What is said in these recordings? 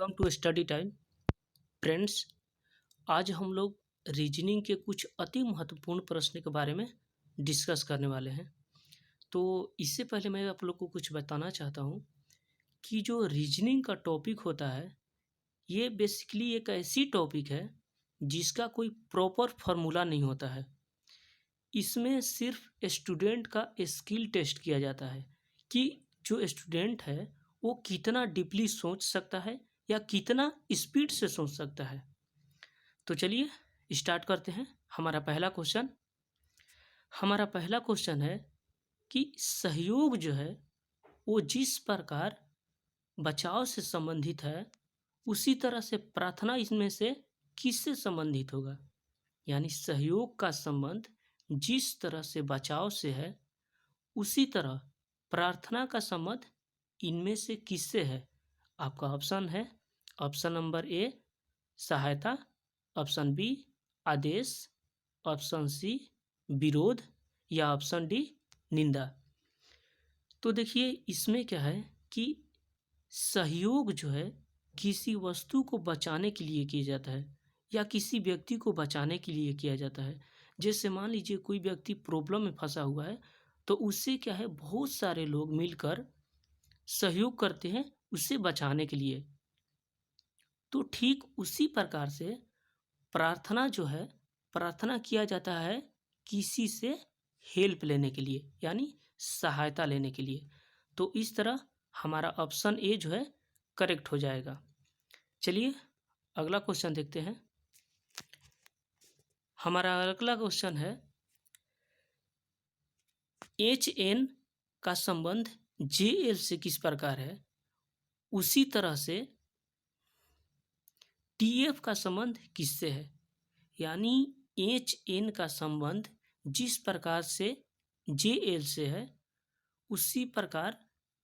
Welcome to study time friends. आज हम लोग रीजनिंग के कुछ अति महत्वपूर्ण प्रश्न के बारे में डिस्कस करने वाले हैं। तो इससे पहले मैं आप लोग को कुछ बताना चाहता हूँ कि जो रीजनिंग का टॉपिक होता है ये बेसिकली एक ऐसी टॉपिक है जिसका कोई प्रॉपर फार्मूला नहीं होता है। इसमें सिर्फ स्टूडेंट का स्किल टेस्ट किया जाता है कि जो स्टूडेंट है वो कितना डीपली सोच सकता है या कितना स्पीड से सोच सकता है। तो चलिए स्टार्ट करते हैं। हमारा पहला क्वेश्चन है कि सहयोग जो है वो जिस प्रकार बचाव से संबंधित है उसी तरह से प्रार्थना इसमें से किससे संबंधित होगा। यानी सहयोग का संबंध जिस तरह से बचाव से है उसी तरह प्रार्थना का संबंध इनमें से किससे है। आपका ऑप्शन है ऑप्शन नंबर ए सहायता, ऑप्शन बी आदेश, ऑप्शन सी विरोध या ऑप्शन डी निंदा। तो देखिए इसमें क्या है कि सहयोग जो है किसी वस्तु को बचाने के लिए किया जाता है या किसी व्यक्ति को बचाने के लिए किया जाता है। जैसे मान लीजिए कोई व्यक्ति प्रॉब्लम में फंसा हुआ है तो उससे क्या है बहुत सारे लोग मिलकर सहयोग करते हैं उसे बचाने के लिए। तो ठीक उसी प्रकार से प्रार्थना जो है प्रार्थना किया जाता है किसी से हेल्प लेने के लिए यानी सहायता लेने के लिए। तो इस तरह हमारा ऑप्शन ए जो है करेक्ट हो जाएगा। चलिए अगला क्वेश्चन देखते हैं। हमारा अगला क्वेश्चन है HN का संबंध JL से किस प्रकार है उसी तरह से TF का संबंध किससे है। यानी HN का संबंध जिस प्रकार से JL से है उसी प्रकार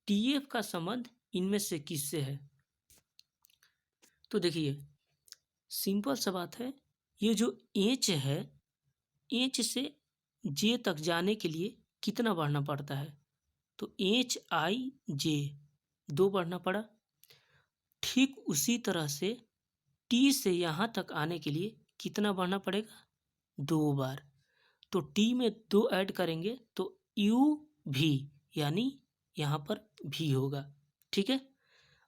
TF का संबंध इनमें से किससे है। तो देखिए सिंपल सा बात है, ये जो H है H से J तक जाने के लिए कितना बढ़ना पड़ता है तो HIJ 2 बढ़ना पड़ा। ठीक उसी तरह से T से यहाँ तक आने के लिए कितना बढ़ना पड़ेगा 2 बार। तो T में 2 ऐड करेंगे तो UV यानी यहाँ पर V होगा। ठीक है।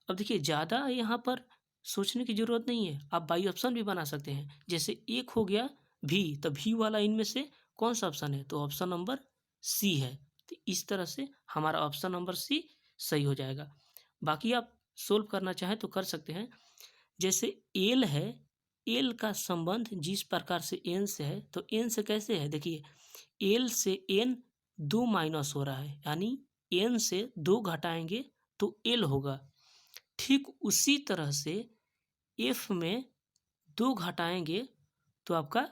अब देखिए ज़्यादा यहाँ पर सोचने की ज़रूरत नहीं है, आप बाई ऑप्शन भी बना सकते हैं। जैसे एक हो गया V तो V वाला इनमें से कौन सा ऑप्शन है तो ऑप्शन नंबर C है। तो इस तरह से हमारा ऑप्शन नंबर C सही हो जाएगा। बाकी आप सोल्व करना चाहें तो कर सकते हैं। जैसे L है, L का संबंध जिस प्रकार से N से है तो N से कैसे है देखिए L से N 2 माइनस हो रहा है यानी N से 2 घटाएंगे तो L होगा। ठीक उसी तरह से F में 2 घटाएंगे तो आपका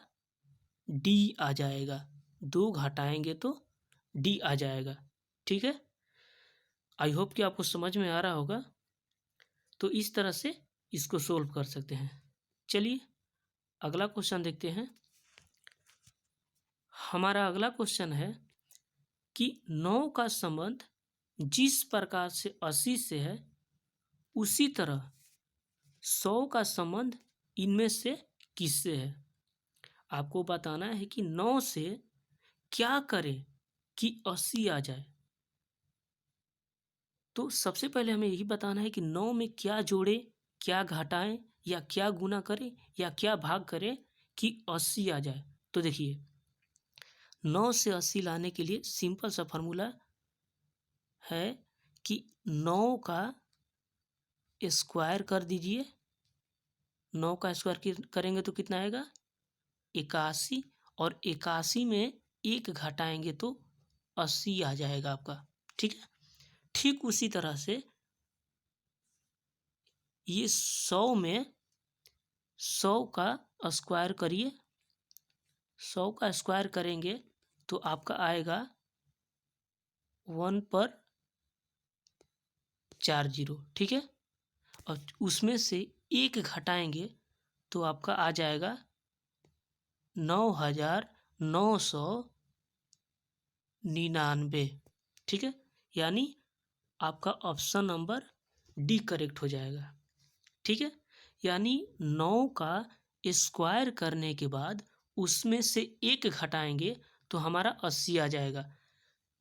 D आ जाएगा, 2 घटाएंगे तो D आ जाएगा। ठीक है, आई होप कि आपको समझ में आ रहा होगा। तो इस तरह से इसको सोल्व कर सकते हैं। चलिए अगला क्वेश्चन देखते हैं। हमारा अगला क्वेश्चन है कि 9 का संबंध जिस प्रकार से 80 से है उसी तरह 100 का संबंध इनमें से किससे है। आपको बताना है कि 9 से क्या करें कि 80 आ जाए। तो सबसे पहले हमें यही बताना है कि 9 में क्या जोड़े, क्या घटाएं या क्या गुना करें या क्या भाग करें कि 80 आ जाए। तो देखिए 9 से 80 लाने के लिए सिंपल सा फार्मूला है कि 9 का स्क्वायर कर दीजिए। 9 का स्क्वायर करेंगे तो कितना आएगा 81 और 81 में 1 घटाएंगे तो 80 आ जाएगा आपका। ठीक है। ठीक उसी तरह से ये 100 में 100 का स्क्वायर करिए। 100 का स्क्वायर करेंगे तो आपका आएगा 1 पर 4 जीरो। ठीक है। और उसमें से 1 घटाएंगे तो आपका आ जाएगा 9,999। ठीक है, यानी आपका ऑप्शन नंबर डी करेक्ट हो जाएगा। ठीक है, यानी 9 का स्क्वायर करने के बाद उसमें से 1 घटाएंगे तो हमारा 80 आ जाएगा।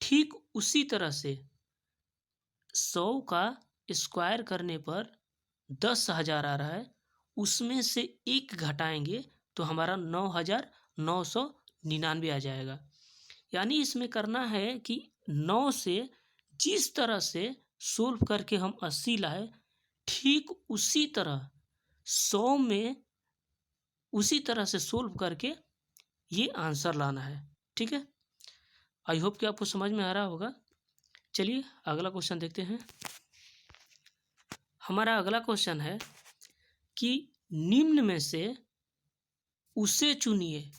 ठीक उसी तरह से 100 का स्क्वायर करने पर 10,000 आ रहा है, उसमें से 1 घटाएंगे तो हमारा 9,999 आ जाएगा। यानी इसमें करना है कि 9 से जिस तरह से सोल्व करके हम 80 लाए, ठीक उसी तरह 100 में उसी तरह से सोल्व करके ये आंसर लाना है। ठीक है, आई होप कि आपको समझ में आ रहा होगा। चलिए अगला क्वेश्चन देखते हैं। हमारा अगला क्वेश्चन है कि निम्न में से उसे चुनिए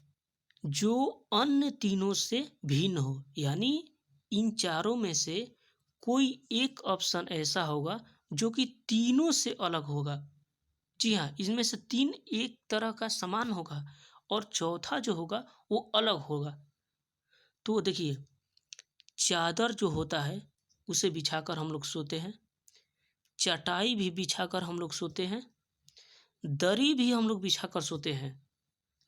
जो अन्य तीनों से भिन्न हो। यानी इन चारों में से कोई एक ऑप्शन ऐसा होगा जो कि तीनों से अलग होगा। जी हाँ, इसमें से 3 एक तरह का समान होगा और चौथा जो होगा वो अलग होगा। तो देखिए, चादर जो होता है उसे बिछाकर हम लोग सोते हैं, चटाई भी बिछाकर हम लोग सोते हैं, दरी भी हम लोग बिछाकर सोते हैं,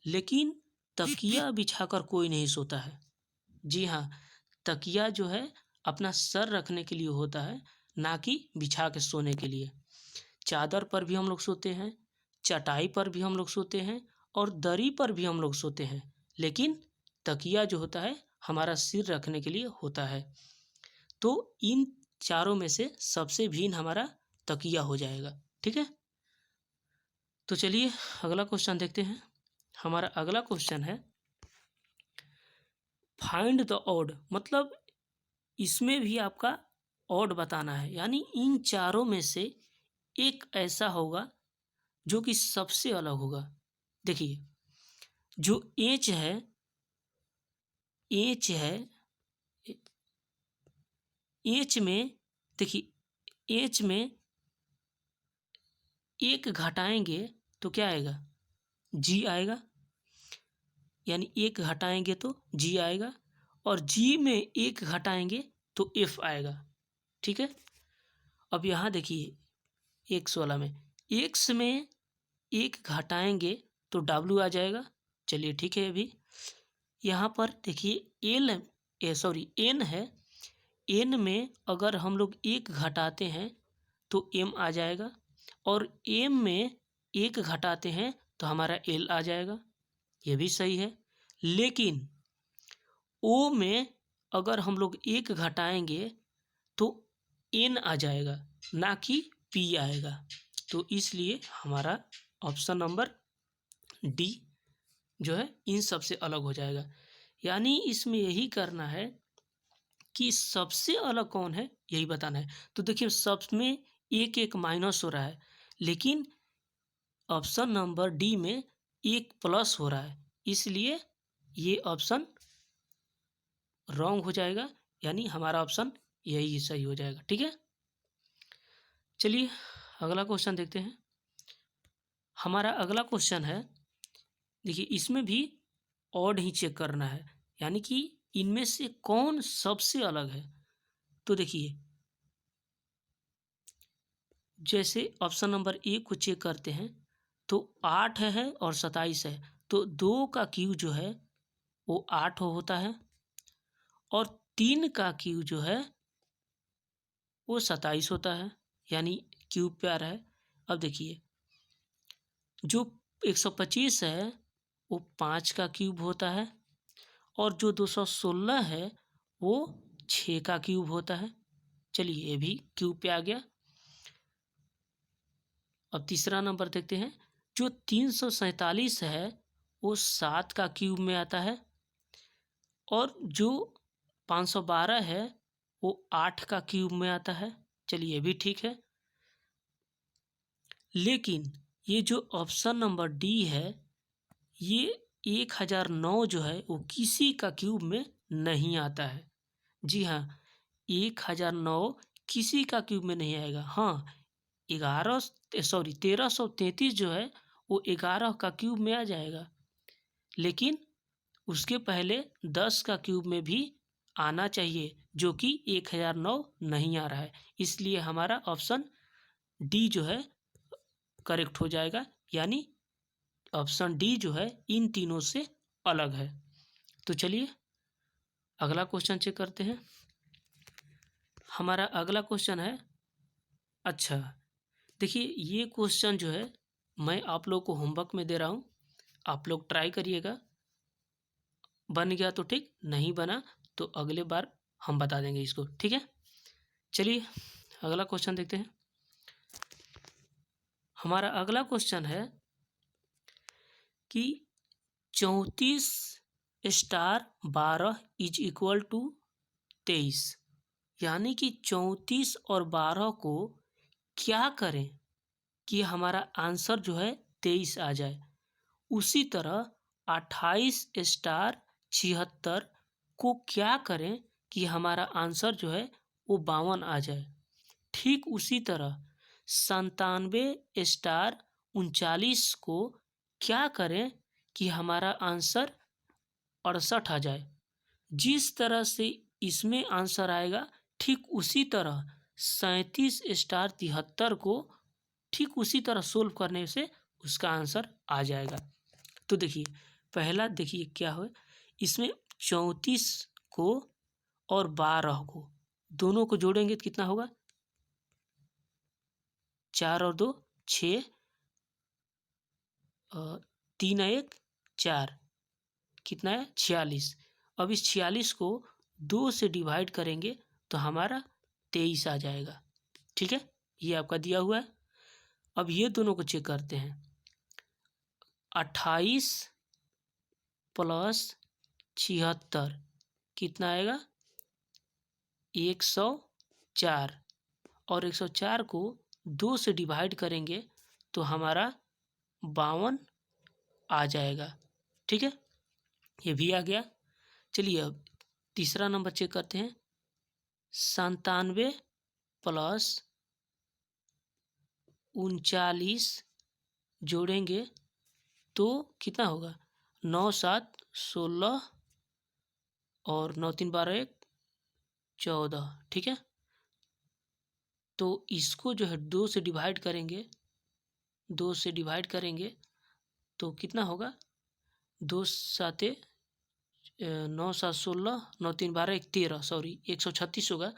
लेकिन तकिया बिछाकर कोई नहीं सोता है। जी हाँ, तकिया जो है अपना सर रखने के लिए होता है, ना कि बिछा के सोने के लिए। चादर पर भी हम लोग सोते हैं, चटाई पर भी हम लोग सोते हैं और दरी पर भी हम लोग सोते हैं, लेकिन तकिया जो होता है हमारा सिर रखने के लिए होता है। तो इन चारों में से सबसे भिन्न हमारा तकिया हो जाएगा। ठीक है, तो चलिए अगला क्वेश्चन देखते हैं। हमारा अगला क्वेश्चन है फाइंड द ऑड, मतलब इसमें भी आपका ऑड बताना है। यानी इन चारों में से एक ऐसा होगा जो कि सबसे अलग होगा। देखिए, जो एच है, एच है, एच में देखिए, एच में 1 घटाएंगे तो क्या आएगा? जी आएगा। यानी 1 घटाएंगे तो जी आएगा और जी में 1 घटाएंगे तो एफ आएगा। ठीक है, अब यहाँ देखिए एक्स वाला में, एक्स में 1 घटाएंगे तो डब्ल्यू आ जाएगा। चलिए ठीक है, अभी यहाँ पर देखिए एन है, एन में अगर हम लोग 1 घटाते हैं तो एम आ जाएगा और एम में 1 घटाते हैं तो हमारा एल आ जाएगा। ये भी सही है, लेकिन ओ में अगर हम लोग 1 घटाएंगे तो एन आ जाएगा, ना कि पी आएगा। तो इसलिए हमारा ऑप्शन नंबर डी जो है इन सबसे अलग हो जाएगा। यानी इसमें यही करना है कि सबसे अलग कौन है यही बताना है। तो देखिए, सब में 1 माइनस हो रहा है, लेकिन ऑप्शन नंबर डी में 1 प्लस हो रहा है, इसलिए ये ऑप्शन रॉन्ग हो जाएगा। यानी हमारा ऑप्शन यही सही हो जाएगा। ठीक है, चलिए अगला क्वेश्चन देखते हैं। हमारा अगला क्वेश्चन है, देखिए इसमें भी ऑड ही चेक करना है, यानी कि इनमें से कौन सबसे अलग है। तो देखिए, जैसे ऑप्शन नंबर 1 को चेक करते हैं तो 8 है और 27 है, तो 2 का क्यू जो है वो 8 होता है और 3 का क्यू जो है वो 27 होता है, यानी क्यूब पे आ रहा है। अब देखिए, जो 125 है वो 5 का क्यूब होता है और जो 216 है वो 6 का क्यूब होता है। चलिए ये भी क्यूब पे आ गया। अब तीसरा नंबर देखते हैं, जो 347 है वो 7 का क्यूब में आता है और जो 512 है वो 8 का क्यूब में आता है। चलिए ये भी ठीक है, लेकिन ये जो ऑप्शन नंबर डी है, ये 1009 जो है वो किसी का क्यूब में नहीं आता है। जी हाँ, 1009 किसी का क्यूब में नहीं आएगा। हाँ, 1333 जो है वो 11 का क्यूब में आ जाएगा, लेकिन उसके पहले 10 का क्यूब में भी आना चाहिए, जो कि 1009 नहीं आ रहा है। इसलिए हमारा ऑप्शन डी जो है करेक्ट हो जाएगा, यानी ऑप्शन डी जो है इन तीनों से अलग है। तो चलिए अगला क्वेश्चन चेक करते हैं। हमारा अगला क्वेश्चन है, अच्छा देखिए ये क्वेश्चन जो है मैं आप लोग को होमवर्क में दे रहा हूँ, आप लोग ट्राई करिएगा, बन गया तो ठीक, नहीं बना तो अगले बार हम बता देंगे इसको, ठीक है। चलिए अगला क्वेश्चन देखते हैं। हमारा अगला क्वेश्चन है कि 34 स्टार 12 इज इक्वल टू 23, यानी कि 34 और 12 को क्या करें कि हमारा आंसर जो है 23 आ जाए। उसी तरह 28 स्टार 76 को क्या करें कि हमारा आंसर जो है वो 52 आ जाए। ठीक उसी तरह 97 स्टार 39 को क्या करें कि हमारा आंसर 68 आ जाए। जिस तरह से इसमें आंसर आएगा ठीक उसी तरह 37 स्टार 73 को ठीक उसी तरह सोल्व करने से उसका आंसर आ जाएगा। तो देखिए पहला देखिए क्या हो, इसमें 34 को और 12 को दोनों को जोड़ेंगे तो कितना होगा, 4 और 2 6, 3 1 4, कितना है 46। अब इस 46 को 2 से डिवाइड करेंगे तो हमारा 23 आ जाएगा, ठीक है, ये आपका दिया हुआ है। अब ये दोनों को चेक करते हैं, 28 प्लस 76 कितना आएगा 104, और 104 को 2 से डिवाइड करेंगे तो हमारा 52 आ जाएगा, ठीक है, ये भी आ गया। चलिए अब तीसरा नंबर चेक करते हैं, 97 प्लस 39 जोड़ेंगे तो कितना होगा 9 7 16 और 9 3 12 1 14, ठीक है। तो इसको जो है 2 से डिवाइड करेंगे, 2 से डिवाइड करेंगे तो कितना होगा 2 7 9 7 16 9 3 12 1 13, सॉरी 136 होगा।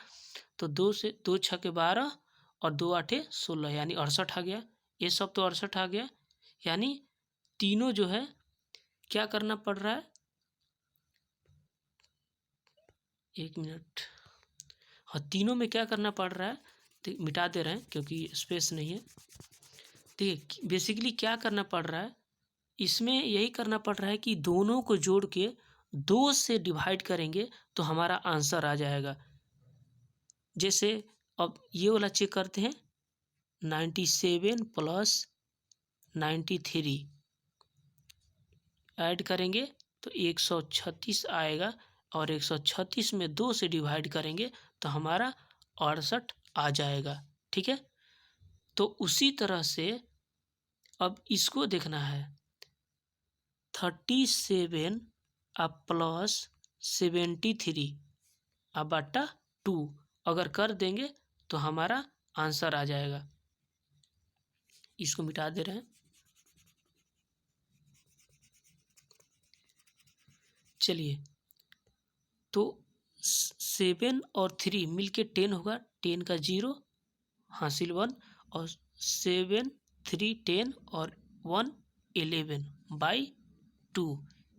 तो 2 से 2 6 12 और 2 8 16 यानी 68 आ गया। ये सब तो 68 आ गया, यानी तीनों जो है क्या करना पड़ रहा है, 1 मिनट, हाँ तीनों में क्या करना पड़ रहा है, तो मिटा दे रहे हैं क्योंकि स्पेस नहीं है। देखिए बेसिकली क्या करना पड़ रहा है, इसमें यही करना पड़ रहा है कि दोनों को जोड़ के 2 से डिवाइड करेंगे तो हमारा आंसर आ जाएगा। जैसे अब ये वाला चेक करते हैं, 97 प्लस 93 ऐड करेंगे तो 136 आएगा, और 136 में 2 से डिवाइड करेंगे तो हमारा 68 आ जाएगा, ठीक है। तो उसी तरह से अब इसको देखना है, 37 अब प्लस 73 अब बटा 2 अगर कर देंगे तो हमारा आंसर आ जाएगा। इसको मिटा दे रहे हैं। चलिए तो 7 और 3 मिलके 10 होगा, 10 का 0 हासिल 1, और 7 3 10 और 1 11/2,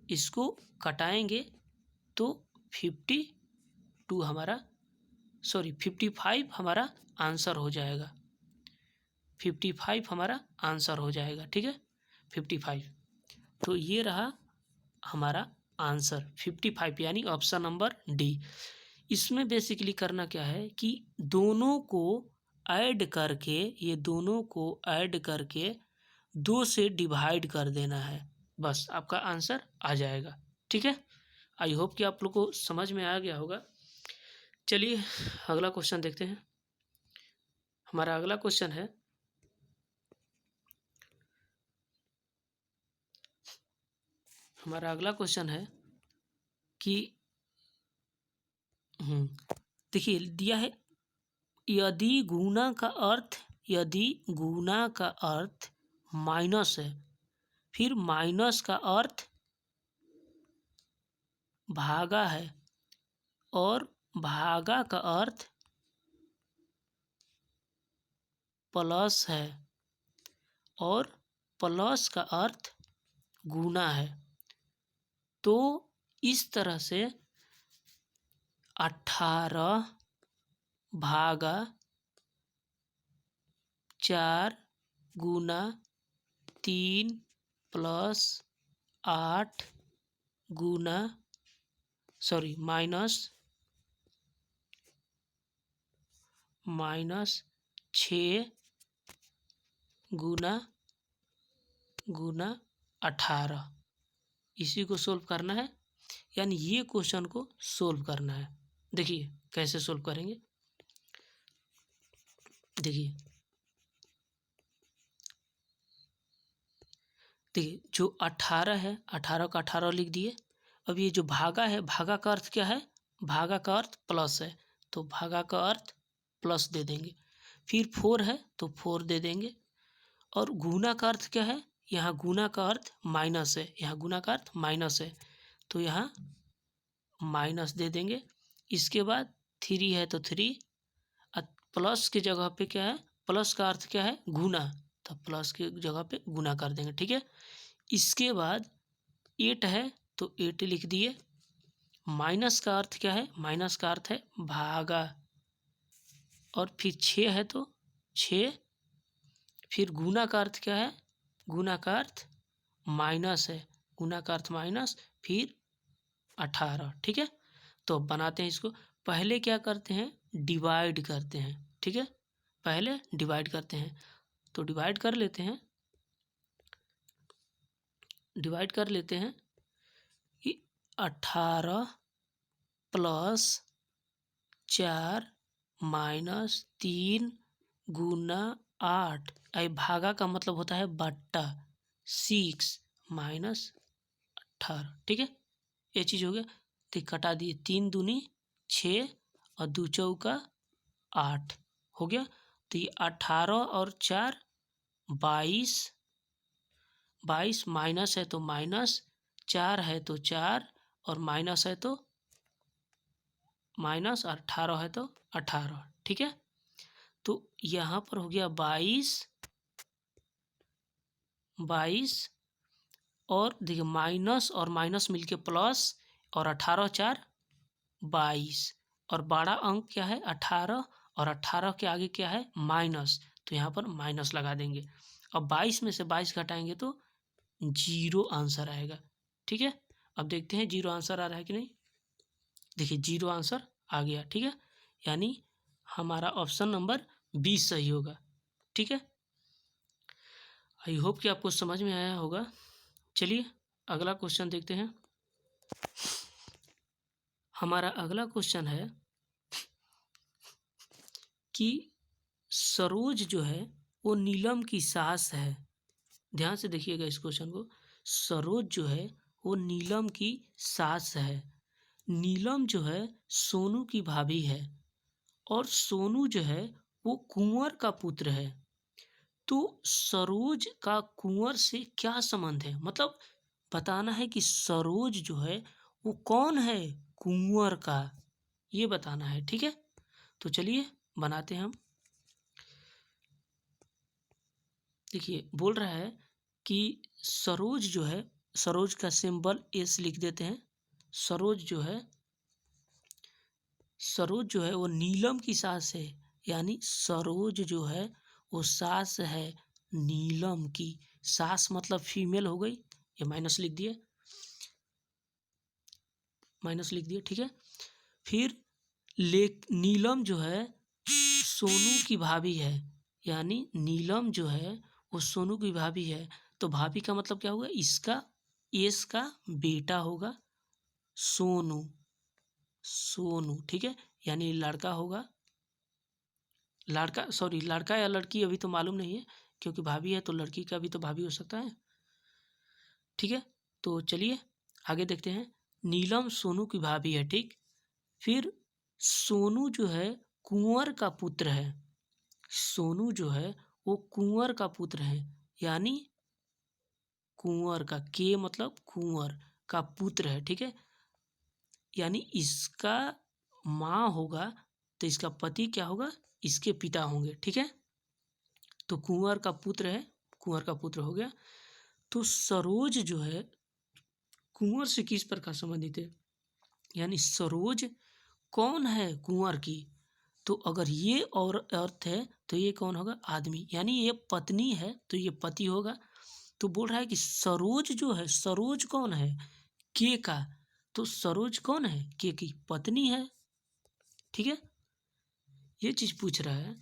इसको कटाएंगे तो 52 हमारा, सॉरी 55 हमारा आंसर हो जाएगा, 55 हमारा आंसर हो जाएगा, ठीक है 55। तो ये रहा हमारा आंसर 55, यानी ऑप्शन नंबर डी। इसमें बेसिकली करना क्या है कि दोनों को ऐड करके, ये दोनों को ऐड करके 2 से डिवाइड कर देना है, बस आपका आंसर आ जाएगा, ठीक है। आई होप कि आप लोग को समझ में आ गया होगा। चलिए अगला क्वेश्चन देखते हैं। हमारा अगला क्वेश्चन है, कि देखिए दिया है, यदि गुणा का अर्थ माइनस है। फिर माइनस का अर्थ भागा है और भागा का अर्थ प्लस है और प्लस का अर्थ गुना है। तो इस तरह से 18 भागा 4 गुना 3 प्लस 8 गुना माइनस 6 गुना 18, इसी को सोल्व करना है। यानी ये क्वेश्चन को सोल्व करना है। देखिए कैसे सोल्व करेंगे। देखिए जो 18 है, 18 का 18 लिख दिए। अब ये जो भागा है, भागा का अर्थ क्या है? भागा का अर्थ प्लस है, तो भागा का अर्थ प्लस दे देंगे। फिर 4 है तो 4 दे देंगे। और गुना का अर्थ क्या है? यहाँ गुना का अर्थ माइनस है, यहाँ गुना का अर्थ माइनस है, तो यहाँ माइनस दे देंगे। इसके बाद 3 है तो 3, प्लस की जगह पे क्या है? प्लस का अर्थ क्या है? गुना, तो प्लस की जगह पे गुना कर देंगे। ठीक है। इसके बाद 8 है तो 8 लिख दिए। माइनस का अर्थ क्या है? माइनस का अर्थ है भागा। और फिर 6 है तो 6। फिर गुना का अर्थ क्या है? गुना का अर्थ माइनस है, गुना का अर्थ माइनस, फिर 18। ठीक है। तो बनाते हैं इसको। पहले क्या करते हैं? डिवाइड करते हैं। ठीक है, पहले डिवाइड करते हैं। तो डिवाइड कर लेते हैं कि 18 प्लस 4 माइनस 3 गुना 8, आई भागा का मतलब होता है बट्टा, 6 माइनस 18। ठीक है, ये चीज़ हो गया। तो कटा दिए, 3 दूनी 6 और 2 चौका 8 हो गया। तो ये 18 और 4 22, माइनस है तो माइनस, 4 है तो 4 और माइनस है तो माइनस, 18 है तो 18। ठीक है, तो यहाँ पर हो गया 22 और देखिए माइनस और माइनस मिलके प्लस, और 18 4 22, और बड़ा अंक क्या है? 18, और 18 के आगे क्या है? माइनस, तो यहाँ पर माइनस लगा देंगे। अब 22 में से 22 घटाएंगे तो 0 आंसर आएगा। ठीक है, अब देखते हैं 0 आंसर आ रहा है कि नहीं। देखिए 0 आंसर आ गया। ठीक है, यानी हमारा ऑप्शन नंबर 20 सही होगा। ठीक है, आई होप कि आपको समझ में आया होगा। चलिए अगला क्वेश्चन देखते हैं। हमारा अगला क्वेश्चन है कि सरोज जो है वो नीलम की सास है। ध्यान से देखिएगा इस क्वेश्चन को। सरोज जो है वो नीलम की सास है। नीलम जो है सोनू की भाभी है और सोनू जो है वो कुंवर का पुत्र है। तो सरोज का कुंवर से क्या संबंध है? मतलब बताना है कि सरोज जो है वो कौन है? कुंवर का, ये बताना है। ठीक है, तो चलिए बनाते हैं हम। देखिए बोल रहा है कि सरोज जो है, सरोज का सिंबल एस लिख देते हैं। सरोज जो है वो नीलम की सास है, यानी सरोज जो है वो सास है नीलम की। सास मतलब फीमेल हो गई, ये माइनस लिख दिए, ठीक है। फिर नीलम जो है सोनू की भाभी है, यानी नीलम जो है वो सोनू की भाभी है। तो भाभी का मतलब क्या होगा? इसका एस का बेटा होगा सोनू। ठीक है, यानी लड़का होगा। लड़का या लड़की अभी तो मालूम नहीं है, क्योंकि भाभी है तो लड़की का भी तो भाभी हो सकता है। ठीक है, तो चलिए आगे देखते हैं। नीलम सोनू की भाभी है। ठीक, फिर सोनू जो है कुंवर का पुत्र है। सोनू जो है वो कुंवर का पुत्र है, यानी कुंवर का, के मतलब कुंवर का पुत्र है, ठीक है। यानी इसका माँ होगा तो इसका पति क्या होगा, इसके पिता होंगे, ठीक है। तो कुंवर का पुत्र है, कुंवर का पुत्र हो गया। तो सरोज जो है कुंवर से किस प्रकार संबंधित है, यानी सरोज कौन है, कुंवर की। तो अगर ये और अर्थ है तो ये कौन होगा, आदमी, यानी ये पत्नी है तो ये पति होगा। तो बोल रहा है कि सरोज जो है, सरोज कौन है, के का। तो सरोज कौन है, के की पत्नी है, ठीक है। ये चीज पूछ रहा है।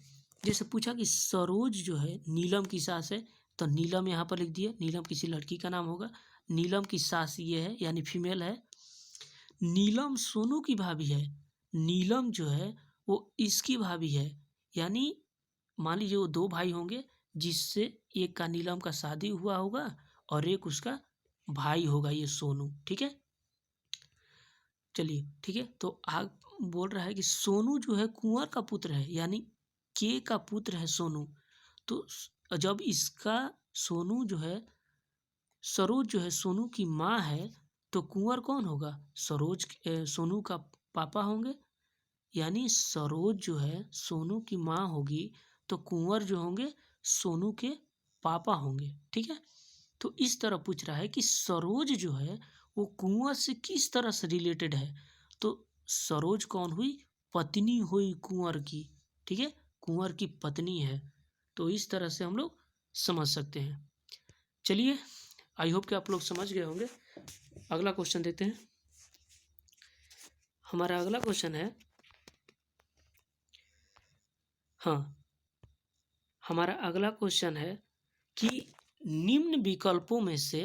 जैसे पूछा कि सरोज जो है नीलम की सास है, तो नीलम यहाँ पर लिख दिया, नीलम किसी लड़की का नाम होगा। नीलम की सास ये है, यानी फीमेल है। नीलम सोनू की भाभी है, नीलम जो है वो इसकी भाभी है। यानी मान लीजिए वो दो भाई होंगे, जिससे एक का नीलम का शादी हुआ होगा और एक उसका भाई होगा, ये सोनू, ठीक है। चलिए ठीक है। तो आग बोल रहा है कि सोनू जो है कुंवर का पुत्र है, यानी के का पुत्र है सोनू। तो जब इसका सोनू जो है, सरोज जो है सोनू की माँ है, तो कुंवर कौन होगा, सरोज सोनू का पापा होंगे। यानी सरोज जो है सोनू की माँ होगी, तो कुंवर जो होंगे सोनू के पापा होंगे, ठीक है। तो इस तरह पूछ रहा है कि सरोज जो है वो कुंवर से किस तरह से रिलेटेड है। तो सरोज कौन हुई, पत्नी हुई कुंवर की, ठीक है, कुंवर की पत्नी है। तो इस तरह से हम लोग समझ सकते हैं। चलिए, आई होप कि आप लोग समझ गए होंगे। अगला क्वेश्चन देखते हैं। हमारा अगला क्वेश्चन है, हाँ, हमारा अगला क्वेश्चन है कि निम्न विकल्पों में से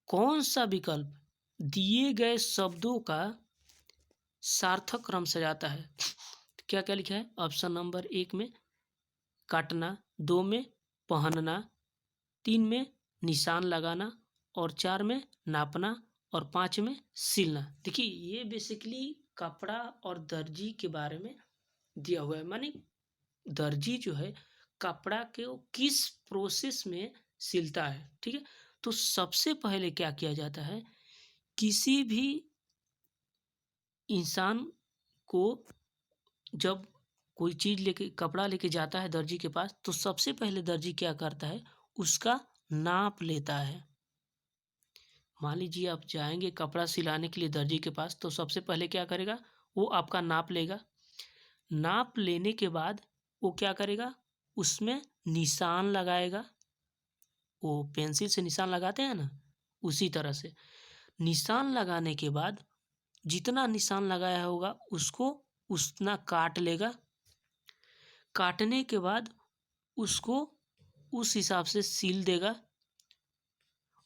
कौन सा विकल्प दिए गए शब्दों का सार्थक क्रम सजाता है। क्या क्या लिखा है, ऑप्शन नंबर 1 में काटना, 2 में पहनना, 3 में निशान लगाना, और 4 में नापना, और 5 में सिलना। देखिए ये बेसिकली कपड़ा और दर्जी के बारे में दिया हुआ है। माने दर्जी जो है कपड़ा के वो किस प्रोसेस में सिलता है, ठीक है। तो सबसे पहले क्या किया जाता है, किसी भी इंसान को जब कोई चीज लेके, कपड़ा लेके जाता है दर्जी के पास, तो सबसे पहले दर्जी क्या करता है, उसका नाप लेता है। मान लीजिए आप जाएंगे कपड़ा सिलाने के लिए दर्जी के पास, तो सबसे पहले क्या करेगा, वो आपका नाप लेगा। नाप लेने के बाद वो क्या करेगा, उसमें निशान लगाएगा। वो पेंसिल से निशान लगाते हैं ना, उसी तरह से निशान लगाने के बाद जितना निशान लगाया होगा उसको उतना काट लेगा। काटने के बाद उसको उस हिसाब से सील देगा,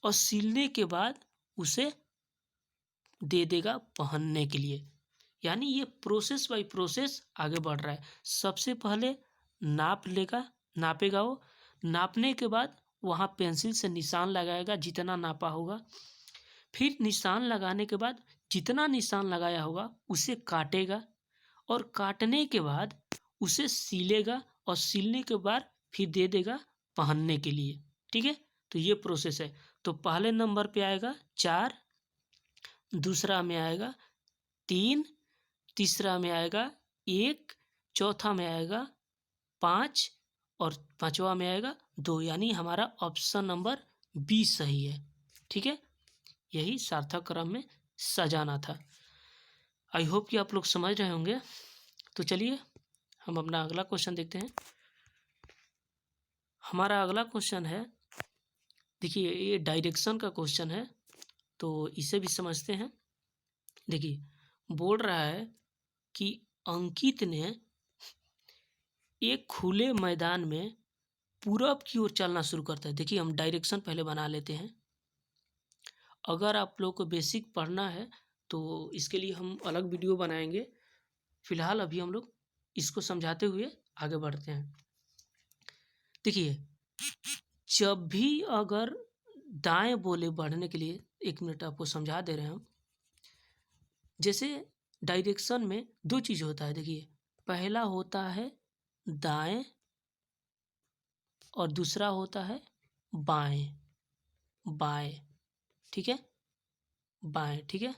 और सीलने के बाद उसे दे देगा पहनने के लिए। यानी ये प्रोसेस बाय प्रोसेस आगे बढ़ रहा है। सबसे पहले नाप लेगा, नापेगा वो, नापने के बाद वहाँ पेंसिल से निशान लगाएगा जितना नापा होगा। फिर निशान लगाने के बाद जितना निशान लगाया होगा उसे काटेगा, और काटने के बाद उसे सीलेगा, और सीलने के बाद फिर दे देगा पहनने के लिए, ठीक है। तो ये प्रोसेस है। तो पहले नंबर पे आएगा 4, दूसरा में आएगा 3, तीसरा में आएगा 1, चौथा में आएगा 5, और पांचवा में आएगा 2। यानी हमारा ऑप्शन नंबर बी सही है, ठीक है। यही सार्थक क्रम में सजाना था। आई होप कि आप लोग समझ रहे होंगे। तो चलिए हम अपना अगला क्वेश्चन देखते हैं। हमारा अगला क्वेश्चन है, देखिए ये डायरेक्शन का क्वेश्चन है, तो इसे भी समझते हैं। देखिए बोल रहा है कि अंकित ने एक खुले मैदान में पूरब की ओर चलना शुरू करता है। देखिए हम डायरेक्शन पहले बना लेते हैं। अगर आप लोग को बेसिक पढ़ना है तो इसके लिए हम अलग वीडियो बनाएंगे। फिलहाल अभी हम लोग इसको समझाते हुए आगे बढ़ते हैं। देखिए जब भी अगर दाएं बोले बढ़ने के लिए, 1 मिनट आपको समझा दे रहे हैं हम। जैसे डायरेक्शन में 2 चीज होता है। देखिए पहला होता है दाएं और दूसरा होता है बाएं, बाएं, ठीक है, बाएं, ठीक है।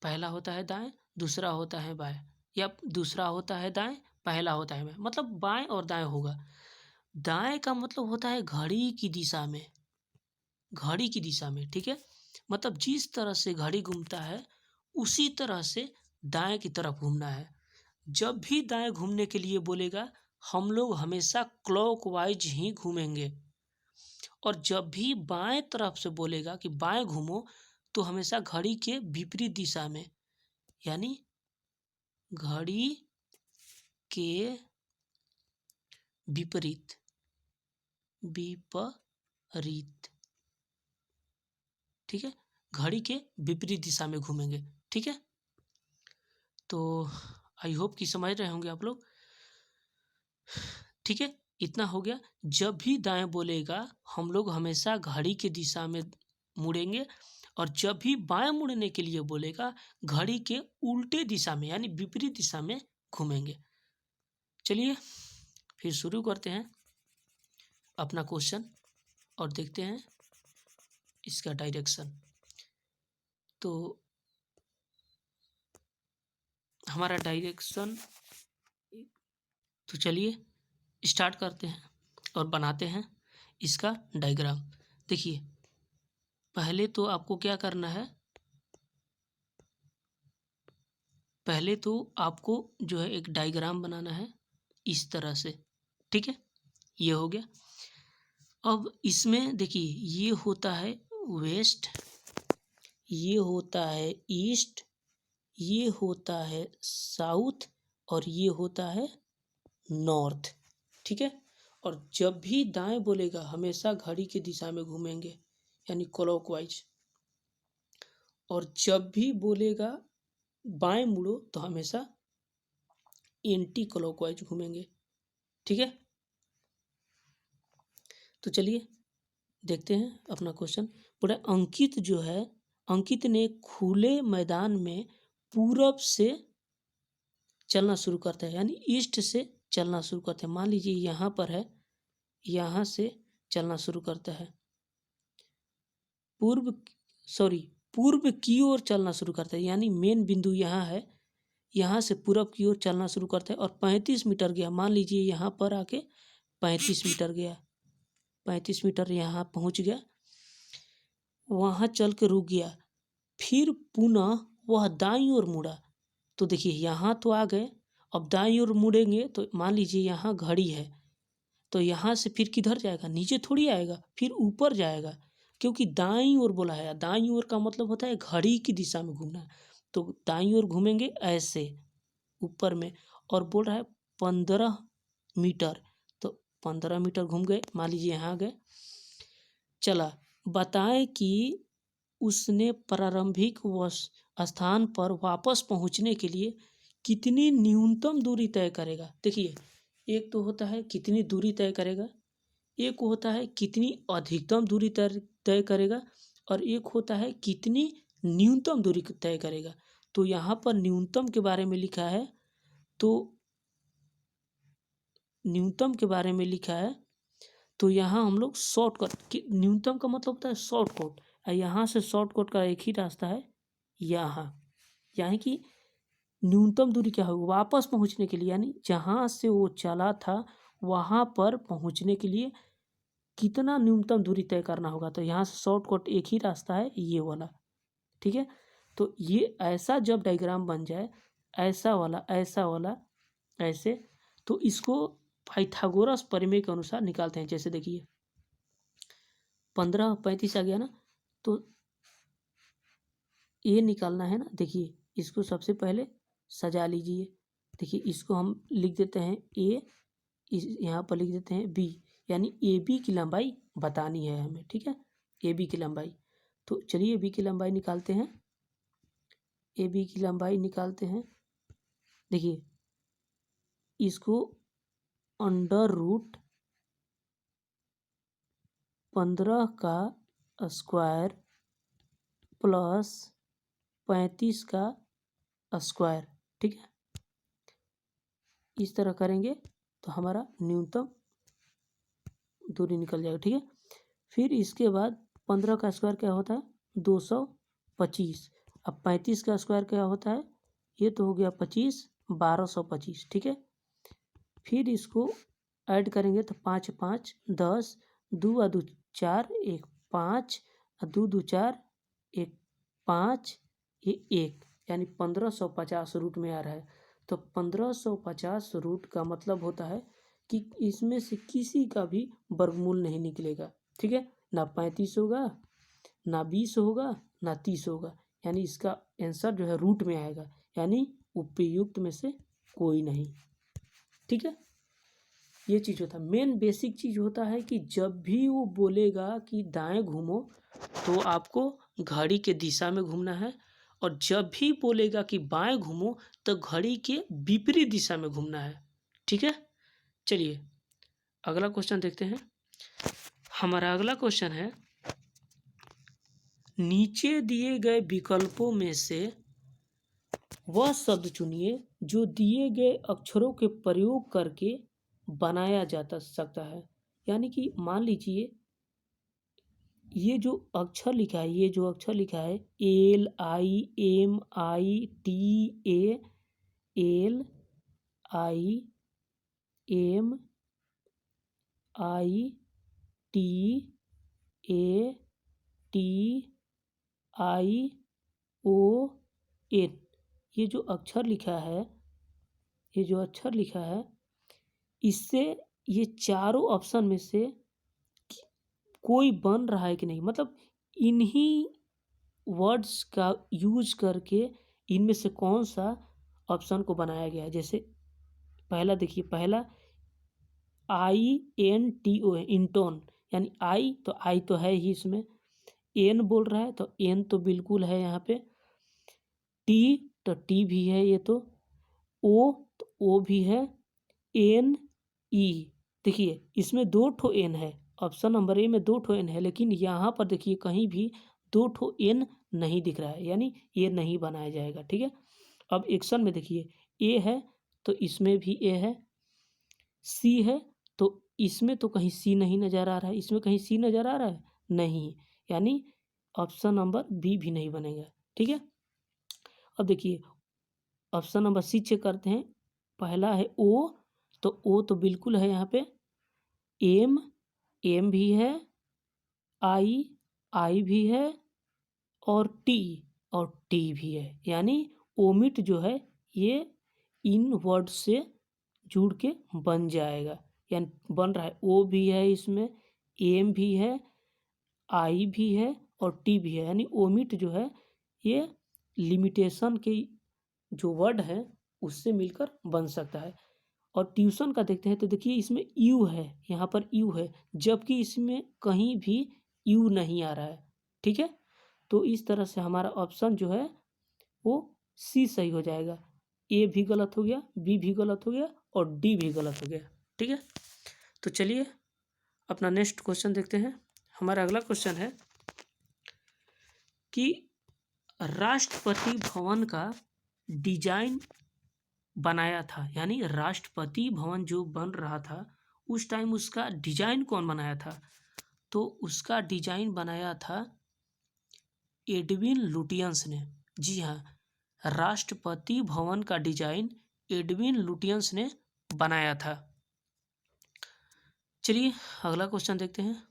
पहला होता है दाएं, दूसरा होता है बाएं, या दूसरा होता है दाएं, पहला होता है बाएं, मतलब बाएं और दाएं होगा। दाएं का मतलब होता है घड़ी की दिशा में, घड़ी की दिशा में, ठीक है। मतलब जिस तरह से घड़ी घूमता है उसी तरह से दाएं की तरफ घूमना है। जब भी दाएं घूमने के लिए बोलेगा हम लोग हमेशा क्लॉकवाइज ही घूमेंगे, और जब भी बाएं तरफ से बोलेगा कि बाएं घूमो तो हमेशा घड़ी के विपरीत दिशा में, यानी घड़ी के विपरीत, विपरीत, ठीक है, घड़ी के विपरीत दिशा में घूमेंगे, ठीक है। तो आई होप कि समझ रहे होंगे आप लोग, ठीक है। इतना हो गया। जब भी दाएं बोलेगा हम लोग हमेशा घड़ी की दिशा में मुड़ेंगे, और जब भी बाएं मुड़ने के लिए बोलेगा घड़ी के उल्टे दिशा में यानी विपरीत दिशा में घूमेंगे। चलिए फिर शुरू करते हैं अपना क्वेश्चन और देखते हैं इसका डायरेक्शन। तो हमारा डायरेक्शन, तो चलिए स्टार्ट करते हैं और बनाते हैं इसका डायग्राम। देखिए पहले तो आपको क्या करना है, पहले तो आपको जो है एक डायग्राम बनाना है इस तरह से, ठीक है, ये हो गया। अब इसमें देखिए ये होता है वेस्ट, ये होता है ईस्ट, ये होता है साउथ, और ये होता है नॉर्थ, ठीक है। और जब भी दाएं बोलेगा हमेशा घड़ी की दिशा में घूमेंगे यानी क्लॉकवाइज, और जब भी बोलेगा बाएं मुड़ो तो हमेशा एंटी क्लॉकवाइज घूमेंगे, ठीक है। तो चलिए देखते हैं अपना क्वेश्चन। पूरा अंकित जो है, अंकित ने खुले मैदान में पूरब से चलना शुरू करता है, यानी ईस्ट से चलना शुरू करते हैं। मान लीजिए यहाँ पर है, यहाँ से चलना शुरू करता है, पूर्व की ओर चलना शुरू करता है, यानी मेन बिंदु यहाँ है, यहाँ से पूरब की ओर चलना शुरू करता है और 35 मीटर गया। मान लीजिए यहाँ पर आके 35 मीटर गया, 35 मीटर यहाँ पहुँच गया, वहाँ चल के रुक गया, फिर पुनः वह दाईं ओर मुड़ा। तो देखिए यहाँ तो आ गए, अब दाईं ओर मुड़ेंगे तो मान लीजिए यहाँ घड़ी है, तो यहाँ से फिर किधर जाएगा, नीचे थोड़ी आएगा, फिर ऊपर जाएगा, क्योंकि दाईं ओर बोला है। दाईं ओर का मतलब होता है घड़ी की दिशा में घूमना, तो दाईं ओर घूमेंगे ऐसे ऊपर में, और बोल रहा है 15 मीटर, तो 15 मीटर घूम गए। मान लीजिए यहाँ गए, चला, बताएं कि उसने प्रारंभिक स्थान पर वापस पहुंचने के लिए कितनी न्यूनतम दूरी तय करेगा। देखिए एक तो होता है कितनी दूरी तय करेगा, एक होता है कितनी अधिकतम दूरी तय करेगा, और एक होता है कितनी न्यूनतम दूरी तय करेगा। तो यहाँ पर न्यूनतम के बारे में लिखा है, तो न्यूनतम के बारे में लिखा है, तो यहाँ हम लोग शॉर्टकट, न्यूनतम का मतलब होता है शॉर्टकट, यहाँ से शॉर्टकट का एक ही रास्ता है यहाँ, यानी कि न्यूनतम दूरी क्या होगी, वापस पहुँचने के लिए, यानी जहाँ से वो चला था वहाँ पर पहुँचने के लिए कितना न्यूनतम दूरी तय करना होगा। तो यहाँ से शॉर्टकट एक ही रास्ता है, ये वाला, ठीक है। तो ये ऐसा जब डायग्राम बन जाए, ऐसा वाला, ऐसा वाला, ऐसे, तो इसको पाइथागोरस प्रमेय के अनुसार निकालते हैं। जैसे देखिए 15 35 आ गया ना, तो ये निकालना है ना। देखिए इसको सबसे पहले सजा लीजिए। देखिए इसको हम लिख देते हैं ए, इस यहाँ पर लिख देते हैं बी, यानी ए बी की लंबाई बतानी है हमें, ठीक है, ए बी की लंबाई। तो चलिए ए बी की लंबाई निकालते हैं, ए बी की लंबाई निकालते हैं। देखिए इसको अंडर रूट 15 का स्क्वायर प्लस 35 का स्क्वायर, ठीक है, इस तरह करेंगे तो हमारा न्यूनतम दूरी निकल जाएगा, ठीक है। फिर इसके बाद 15 का स्क्वायर क्या होता है 225। अब 35 का स्क्वायर क्या होता है, ये तो हो गया 25, 1225, ठीक है। फिर इसको ऐड करेंगे तो 5 5 10, 2 और 2 4, 1 5, 2 2 4, 1 5, ये 1, यानी 1550 रूट में आ रहा है। तो 1550 रूट का मतलब होता है कि इसमें से किसी का भी वर्गमूल नहीं निकलेगा, ठीक है। ना 35 होगा, ना 20 होगा, ना 30 होगा, यानी इसका आंसर जो है रूट में आएगा, यानी उपयुक्त में से कोई नहीं, ठीक है। ये चीज़ होता है, मेन बेसिक चीज़ होता है कि जब भी वो बोलेगा कि दाएं घूमो तो आपको घड़ी के दिशा में घूमना है, और जब भी बोलेगा कि बाएं घूमो तो घड़ी के विपरीत दिशा में घूमना है, ठीक है। चलिए अगला क्वेश्चन देखते हैं। हमारा अगला क्वेश्चन है, नीचे दिए गए विकल्पों में से वह शब्द चुनिए जो दिए गए अक्षरों के प्रयोग करके बनाया जाता सकता है। यानी कि मान लीजिए ये जो अक्षर लिखा है, ये जो अक्षर लिखा है LIMITA, LIMITATION, ये जो अक्षर लिखा है, ये जो अक्षर लिखा है, इससे ये चारों ऑप्शन में से कोई बन रहा है कि नहीं, मतलब इन्हीं वर्ड्स का यूज करके इनमें से कौन सा ऑप्शन को बनाया गया है। जैसे पहला देखिए, पहला INTO है, इंटोन, यानी आई तो है ही इसमें, एन बोल रहा है तो एन तो बिल्कुल है यहाँ पे, टी तो टी भी है, ये तो ओ तो ओ भी है, एन ई, देखिए इसमें 2 ठो एन है, ऑप्शन नंबर ए में 2 ठो एन है, लेकिन यहाँ पर देखिए कहीं भी 2 ठो एन नहीं दिख रहा है, यानी ये नहीं बनाया जाएगा, ठीक है। अब एक्शन में देखिए ए है तो इसमें भी ए है, सी है तो इसमें तो कहीं सी नहीं नज़र आ रहा है, इसमें कहीं सी नज़र आ रहा है नहीं, यानी ऑप्शन नंबर बी भी नहीं बनेगा, ठीक है। अब देखिए ऑप्शन नंबर सी चेक करते हैं, पहला है ओ, तो ओ तो बिल्कुल है यहाँ पे, एम भी है, आई भी है, और टी भी है, यानी ओमिट जो है ये इन वर्ड से जुड़ के बन जाएगा, यानी बन रहा है, ओ भी है इसमें, एम भी है, आई भी है और टी भी है, यानी ओमिट जो है ये लिमिटेशन के जो वर्ड है उससे मिलकर बन सकता है। और ट्यूशन का देखते हैं तो देखिए इसमें यू है, यहाँ पर यू है, जबकि इसमें कहीं भी यू नहीं आ रहा है, ठीक है। तो इस तरह से हमारा ऑप्शन जो है वो सी सही हो जाएगा, ए भी गलत हो गया, बी भी गलत हो गया और डी भी गलत हो गया, ठीक है। तो चलिए अपना नेक्स्ट क्वेश्चन देखते हैं। हमारा अगला क्वेश्चन है कि राष्ट्रपति भवन का डिजाइन बनाया था, यानी राष्ट्रपति भवन जो बन रहा था उस टाइम उसका डिजाइन कौन बनाया था, तो उसका डिजाइन बनाया था एडविन लुटियंस ने। जी हाँ, राष्ट्रपति भवन का डिजाइन एडविन लुटियंस ने बनाया था। चलिए अगला क्वेश्चन देखते हैं।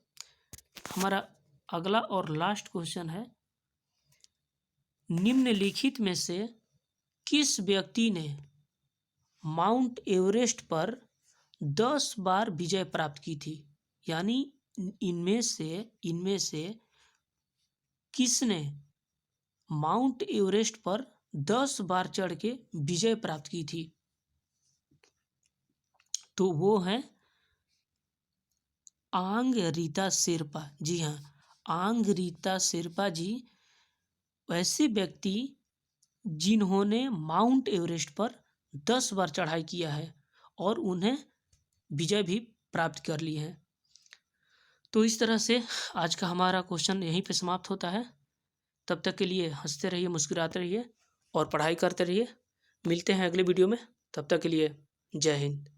हमारा अगला और लास्ट क्वेश्चन है, निम्नलिखित में से किस व्यक्ति ने माउंट एवरेस्ट पर 10 बार विजय प्राप्त की थी, यानी इनमें से किसने माउंट एवरेस्ट पर 10 बार चढ़ के विजय प्राप्त की थी, तो वो है आंग रीता शेरपा। जी हाँ, आंग रीता शेरपा जी ऐसे व्यक्ति जिन्होंने माउंट एवरेस्ट पर 10 बार चढ़ाई किया है और उन्हें विजय भी प्राप्त कर ली है। तो इस तरह से आज का हमारा क्वेश्चन यहीं पे समाप्त होता है। तब तक के लिए हंसते रहिए, मुस्कुराते रहिए और पढ़ाई करते रहिए। मिलते हैं अगले वीडियो में, तब तक के लिए जय हिंद।